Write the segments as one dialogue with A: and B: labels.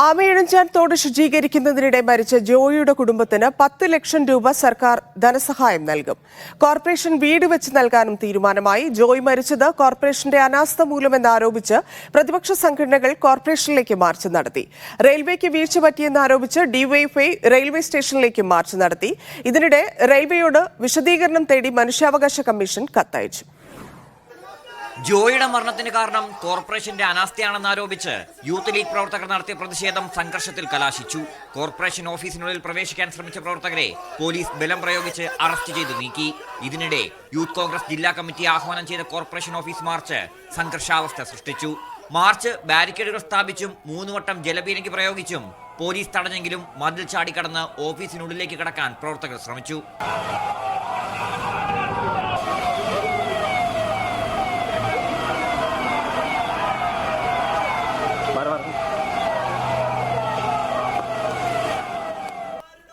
A: ആമയിഴഞ്ചാൻ തോട് ശുചീകരിക്കുന്നതിനിടെ മരിച്ച ജോയിയുടെ കുടുംബത്തിന് 10 ലക്ഷം രൂപ സർക്കാർ ധനസഹായം നൽകും. കോർപ്പറേഷൻ വീട് വെച്ച് നൽകാനും തീരുമാനമായി. ജോയ് മരിച്ചത് കോർപ്പറേഷന്റെ അനാസ്ഥ മൂലമെന്നാരോപിച്ച് പ്രതിപക്ഷ സംഘടനകൾ കോർപ്പറേഷനിലേക്ക് മാർച്ച് നടത്തി. റെയിൽവേക്ക് വീഴ്ച പറ്റിയെന്നാരോപിച്ച് ഡിവൈഎഫ്ഐ റെയിൽവേ സ്റ്റേഷനിലേക്ക് മാർച്ച് നടത്തി. ഇതിനിടെ റെയിൽവേയോട് വിശദീകരണം തേടി മനുഷ്യാവകാശ കമ്മീഷൻ കത്തയച്ചു.
B: ജോയിയുടെ മരണത്തിന് കാരണം കോർപ്പറേഷന്റെ അനാസ്ഥയാണെന്നാരോപിച്ച് യൂത്ത് ലീഗ് പ്രവർത്തകർ നടത്തിയ പ്രതിഷേധം സംഘർഷത്തിൽ കലാശിച്ചു. കോർപ്പറേഷൻ ഓഫീസിനുള്ളിൽ പ്രവേശിക്കാൻ ശ്രമിച്ച പ്രവർത്തകരെ പോലീസ് ബലം പ്രയോഗിച്ച് അറസ്റ്റ് ചെയ്തു നീക്കി. ഇതിനിടെ യൂത്ത് കോൺഗ്രസ് ജില്ലാ കമ്മിറ്റി ആഹ്വാനം ചെയ്ത കോർപ്പറേഷൻ ഓഫീസ് മാർച്ച് സംഘർഷാവസ്ഥ സൃഷ്ടിച്ചു. മാർച്ച് ബാരിക്കേഡുകൾ സ്ഥാപിച്ചും 3 വട്ടം ജലപീരങ്കി പ്രയോഗിച്ചും പോലീസ് തടഞ്ഞെങ്കിലും മതിൽ ചാടിക്കടന്ന് ഓഫീസിനുള്ളിലേക്ക് കടക്കാൻ പ്രവർത്തകർ ശ്രമിച്ചു.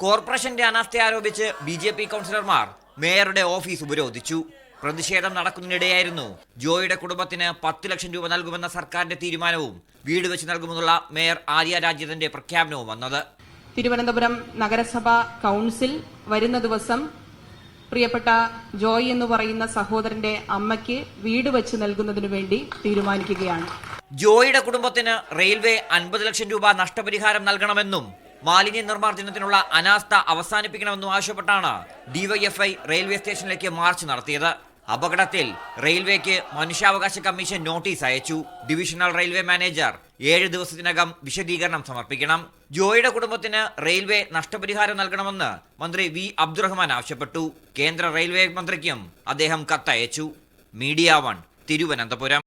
B: കോർപ്പറേഷന്റെ അനാസ്ഥ ആരോപിച്ച് ബി.ജെ.പി. കൗൺസിലർമാർ മേയറുടെ ഓഫീസ് ഉപരോധിച്ചു. പ്രതിഷേധം നടക്കുന്നതിനിടെയായിരുന്നു ജോയിയുടെ കുടുംബത്തിന് 10 ലക്ഷം രൂപ നൽകുമെന്ന സർക്കാരിന്റെ തീരുമാനവും വീട് വെച്ച് നൽകുമെന്നുള്ള മേയർ ആര്യ രാജേന്ദ്രന്റെ പ്രഖ്യാപനവും വന്നത്.
C: തിരുവനന്തപുരം നഗരസഭ കൗൺസിൽ വരുന്ന ദിവസം പ്രിയപ്പെട്ട ജോയ് എന്ന് പറയുന്ന സഹോദരന്റെ അമ്മയ്ക്ക് വീട് വെച്ച് നൽകുന്നതിനു വേണ്ടി തീരുമാനിക്കുകയാണ്.
B: ജോയിയുടെ കുടുംബത്തിന് റെയിൽവേ 50 ലക്ഷം രൂപ നഷ്ടപരിഹാരം നൽകണമെന്നും മാലിന്യ നിർമ്മാർജ്ജനത്തിനുള്ള അനാസ്ഥ അവസാനിപ്പിക്കണമെന്നും ആവശ്യപ്പെട്ടാണ് ഡിവൈഎഫ്ഐ റെയിൽവേ സ്റ്റേഷനിലേക്ക് മാർച്ച് നടത്തിയത്. അപകടത്തിൽ റെയിൽവേക്ക് മനുഷ്യാവകാശ കമ്മീഷൻ നോട്ടീസ് അയച്ചു. ഡിവിഷണൽ റെയിൽവേ മാനേജർ 7 ദിവസത്തിനകം വിശദീകരണം സമർപ്പിക്കണം. ജോയിയുടെ കുടുംബത്തിന് റെയിൽവേ നഷ്ടപരിഹാരം നൽകണമെന്ന് മന്ത്രി വി അബ്ദുറഹ്മാൻ ആവശ്യപ്പെട്ടു. കേന്ദ്ര റെയിൽവേ മന്ത്രിക്കും അദ്ദേഹം കത്തയച്ചു. മീഡിയ 1 തിരുവനന്തപുരം.